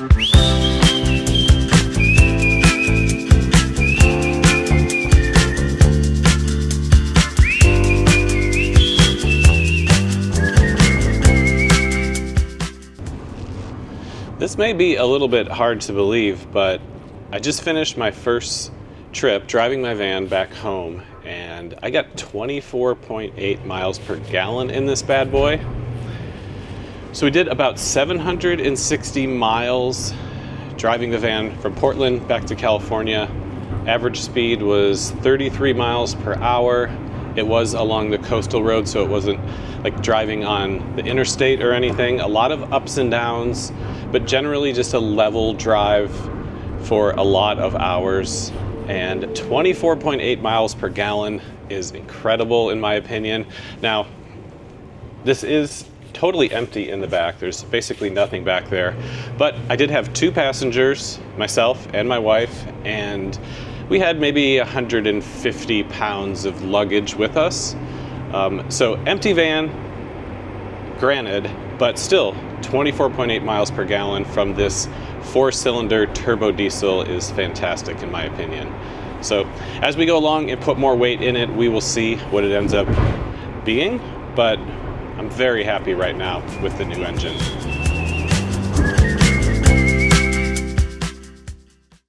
This may be a little bit hard to believe, but I just finished my first trip driving my van back home, and I got 24.8 miles per gallon in this bad boy. So we did about 760 miles driving the van from Portland back to California. Average speed was 33 miles per hour. It was along the coastal road, so it wasn't like driving on the interstate or anything. A lot of ups and downs, but generally just a level drive for a lot of hours. And 24.8 miles per gallon is incredible in my opinion. Now, this is totally empty in the back. There's basically nothing back there. But I did have two passengers, myself and my wife, and we had maybe 150 pounds of luggage with us. So empty van, granted, but still 24.8 miles per gallon from this 4-cylinder turbo diesel is fantastic in my opinion. So as we go along and put more weight in it, we will see what it ends up being, but I'm very happy right now with the new engine.